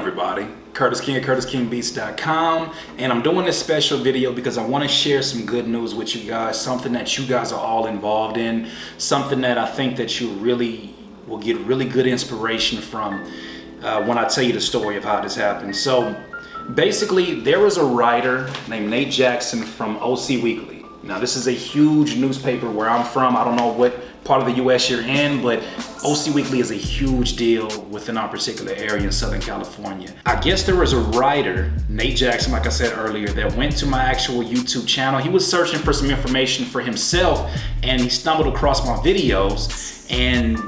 everybody? Curtis King at CurtisKingBeats.com, and I'm doing this special video because I want to share some good news with you guys, something that you guys are all involved in, something that I think that you really will get really good inspiration from when I tell you the story of how this happened. So basically, there was a writer named Nate Jackson from OC Weekly. Now, this is a huge newspaper where I'm from. I don't know what part of the US you're in, but OC Weekly is a huge deal within our particular area in Southern California. I guess there was a writer, Nate Jackson, like I said earlier, that went to my actual YouTube channel. He was searching for some information for himself, and he stumbled across my videos. And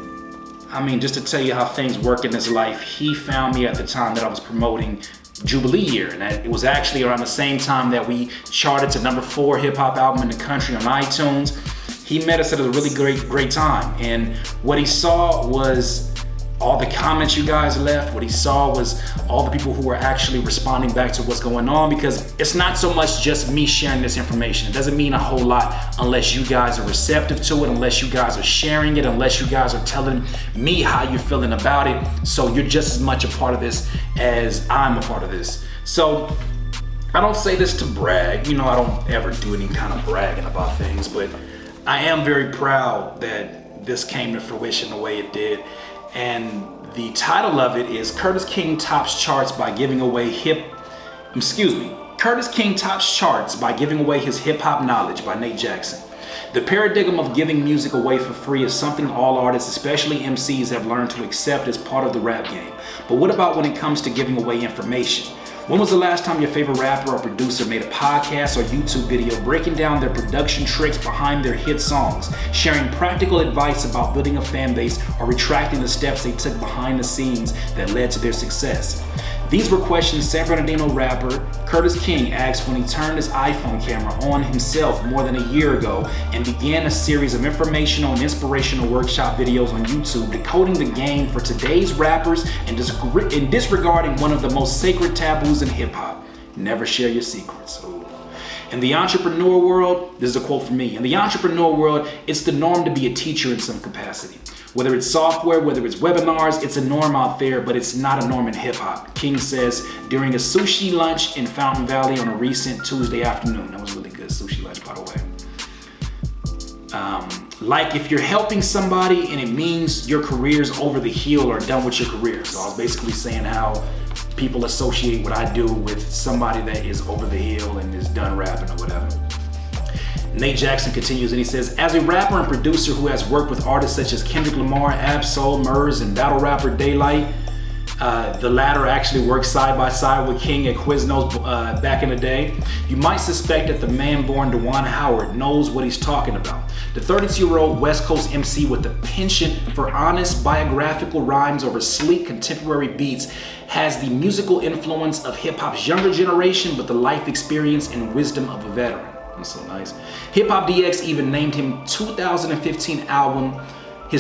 I mean, just to tell you how things work in his life, he found me at the time that I was promoting Jubilee Year, and it was actually around the same time that we charted to #4 hip-hop album in the country on iTunes. He met us at a really great time, and what he saw was all the comments you guys left. What he saw was all the people who were actually responding back to what's going on, because it's not so much just me sharing this information. It doesn't mean a whole lot unless you guys are receptive to it, unless you guys are sharing it, unless you guys are telling me how you're feeling about it. So you're just as much a part of this as I'm a part of this. So I don't say this to brag. You know, I don't ever do any kind of bragging about things, but I am very proud that this came to fruition the way it did. And the title of it is Curtis King Tops Charts by Giving Away Curtis King Tops Charts by Giving Away His Hip Hop Knowledge by Nate Jackson. The paradigm of giving music away for free is something all artists, especially MCs, have learned to accept as part of the rap game. But what about when it comes to giving away information? When was the last time your favorite rapper or producer made a podcast or YouTube video breaking down their production tricks behind their hit songs, sharing practical advice about building a fan base, or retracting the steps they took behind the scenes that led to their success? These were questions San Bernardino rapper Curtis King asked when he turned his iPhone camera on himself more than a year ago and began a series of informational and inspirational workshop videos on YouTube, decoding the game for today's rappers and disregarding one of the most sacred taboos in hip-hop: never share your secrets. Ooh. In the entrepreneur world, this is a quote from me, in the entrepreneur world, it's the norm to be a teacher in some capacity. Whether it's software, whether it's webinars, it's a norm out there, but it's not a norm in hip-hop, King says during a sushi lunch in Fountain Valley on a recent Tuesday afternoon. That was really good, sushi lunch, by the way. Like if you're helping somebody and it means your career's over the hill or done with your career. So I was basically saying how people associate what I do with somebody that is over the hill and is done rapping or whatever. Nate Jackson continues and he says, as a rapper and producer who has worked with artists such as Kendrick Lamar, Ab-Soul, Murs, and battle rapper Daylight, the latter actually worked side by side with King at Quiznos back in the day, you might suspect that the man born Dewan Howard knows what he's talking about. The 32-year-old West Coast MC with the penchant for honest biographical rhymes over sleek contemporary beats has the musical influence of hip-hop's younger generation, but the life experience and wisdom of a veteran. That's so nice. Hip Hop DX even named him his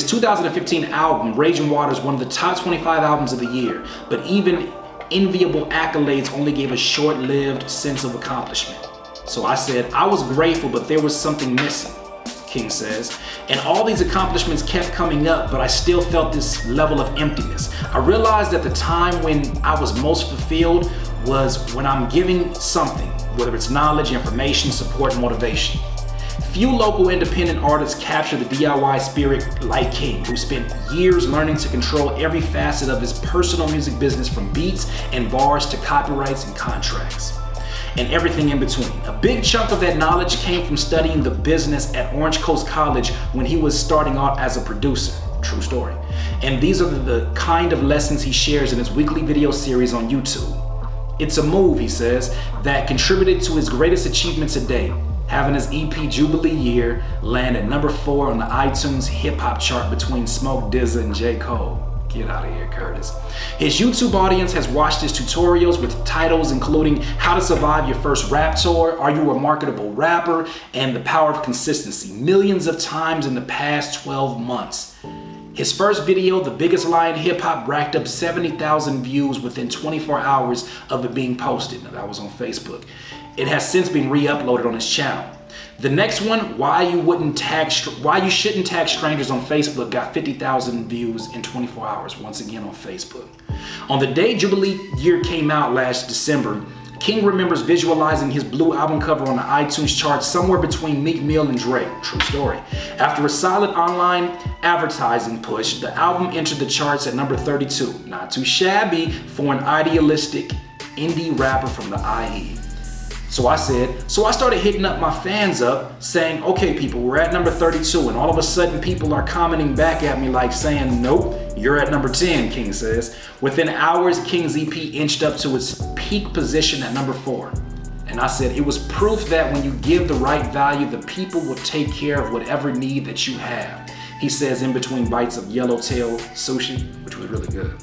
2015 album, Raging Waters, one of the top 25 albums of the year. But even enviable accolades only gave a short-lived sense of accomplishment. So I said, I was grateful, but there was something missing, King says. And all these accomplishments kept coming up, but I still felt this level of emptiness. I realized that the time when I was most fulfilled was when I'm giving something, whether it's knowledge, information, support, and motivation. Few local independent artists capture the DIY spirit like King, who spent years learning to control every facet of his personal music business, from beats and bars to copyrights and contracts, and everything in between. A big chunk of that knowledge came from studying the business at Orange Coast College when he was starting out as a producer. True story. And these are the kind of lessons he shares in his weekly video series on YouTube. It's a move, he says, that contributed to his greatest achievement to date, having his EP Jubilee Year land at #4 on the iTunes hip-hop chart between Smoke DZA and J. Cole. Get out of here, Curtis. His YouTube audience has watched his tutorials with titles including How to Survive Your First Rap Tour, Are You a Marketable Rapper, and The Power of Consistency millions of times in the past 12 months. His first video, The Biggest Lie in Hip Hop, racked up 70,000 views within 24 hours of it being posted. Now, that was on Facebook. It has since been re-uploaded on his channel. The next one, Why You Shouldn't Tag Strangers on Facebook, got 50,000 views in 24 hours, once again on Facebook. On the day Jubilee Year came out last December, King remembers visualizing his blue album cover on the iTunes chart somewhere between Meek Mill and Drake. True story. After a solid online advertising push, the album entered the charts at number 32. Not too shabby for an idealistic indie rapper from the IE. So I started hitting up my fans up saying, okay people, we're at number 32, and all of a sudden people are commenting back at me like saying, nope, you're at number 10, King says. Within hours, King's EP inched up to its peak position at number 4. And I said, it was proof that when you give the right value, the people will take care of whatever need that you have. He says in between bites of Yellowtail sushi, which was really good.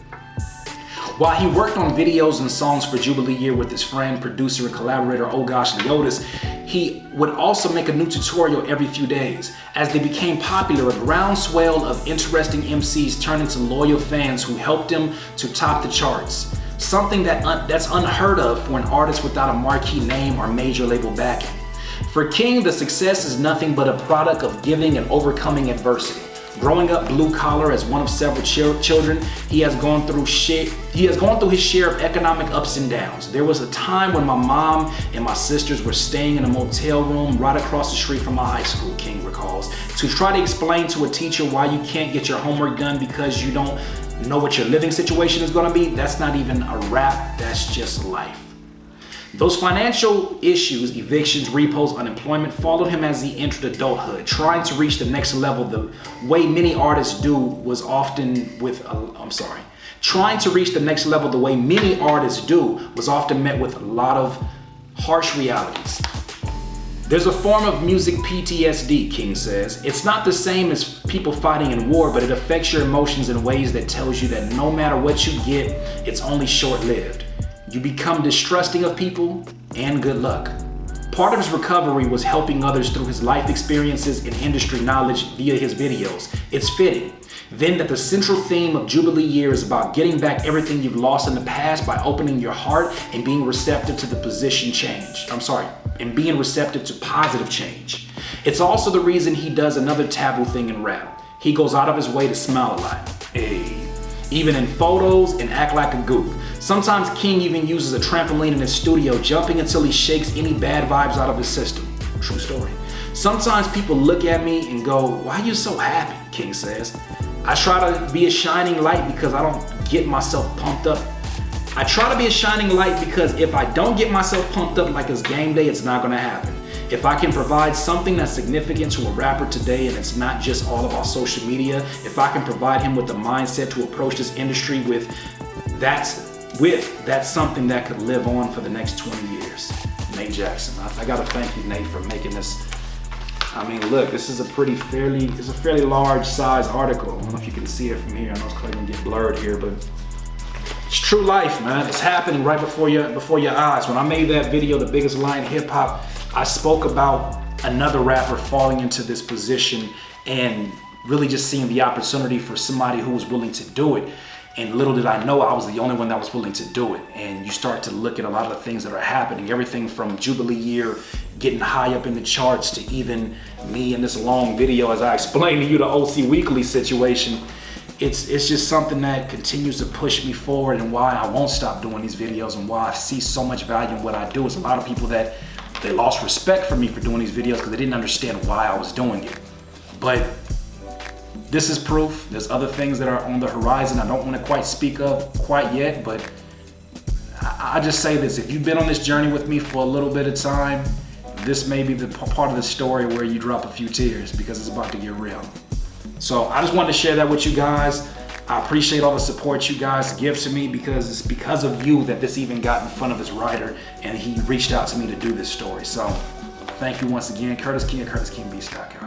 While he worked on videos and songs for Jubilee Year with his friend, producer, and collaborator, Oh Gosh Leotis, he would also make a new tutorial every few days. As they became popular, a groundswell of interesting MCs turned into loyal fans who helped him to top the charts. Something that's unheard of for an artist without a marquee name or major label backing. For King, the success is nothing but a product of giving and overcoming adversity. Growing up blue collar as one of several children, he has gone through his share of economic ups and downs. There was a time when my mom and my sisters were staying in a motel room right across the street from my high school, King recalls. To try to explain to a teacher why you can't get your homework done because you don't know what your living situation is gonna be, that's not even a rap, that's just life. Those financial issues, evictions, repos, unemployment, followed him as he entered adulthood. Trying to reach the next level the way many artists do was often met with a lot of harsh realities. There's a form of music PTSD, King says. It's not the same as people fighting in war, but it affects your emotions in ways that tells you that no matter what you get, it's only short-lived. You become distrusting of people, and good luck. Part of his recovery was helping others through his life experiences and industry knowledge via his videos. It's fitting, then, that the central theme of Jubilee Year is about getting back everything you've lost in the past by opening your heart and being receptive to being receptive to positive change. It's also the reason he does another taboo thing in rap. He goes out of his way to smile a lot. Even in photos, and act like a goof. Sometimes King even uses a trampoline in his studio, jumping until he shakes any bad vibes out of his system. True story. Sometimes people look at me and go, why are you so happy? King says. I try to be a shining light because I don't get myself pumped up. I try to be a shining light because if I don't get myself pumped up like it's game day, it's not gonna happen. If I can provide something that's significant to a rapper today, and it's not just all about social media, if I can provide him with the mindset to approach this industry with, that's something that could live on for the next 20 years. Nate Jackson. I gotta thank you, Nate, for making this. I mean, look, this is a fairly large size article. I don't know if you can see it from here. I know it's probably gonna get blurred here, but it's true life, man. It's happening right before your eyes. When I made that video, The Biggest Lie in Hip Hop, I spoke about another rapper falling into this position and really just seeing the opportunity for somebody who was willing to do it. And little did I know I was the only one that was willing to do it. And you start to look at a lot of the things that are happening, everything from Jubilee Year getting high up in the charts to even me in this long video as I explained to you the OC Weekly situation. It's just something that continues to push me forward, and why I won't stop doing these videos, and why I see so much value in what I do. Is a lot of people that they lost respect for me for doing these videos because they didn't understand why I was doing it. But this is proof. There's other things that are on the horizon I don't want to quite speak of quite yet, but I just say this: if you've been on this journey with me for a little bit of time, this may be the part of the story where you drop a few tears, because it's about to get real. So I just wanted to share that with you guys. I appreciate all the support you guys give to me, because it's because of you that this even got in front of his writer, and he reached out to me to do this story. So thank you once again. Curtis King at CurtisKingBeats.com.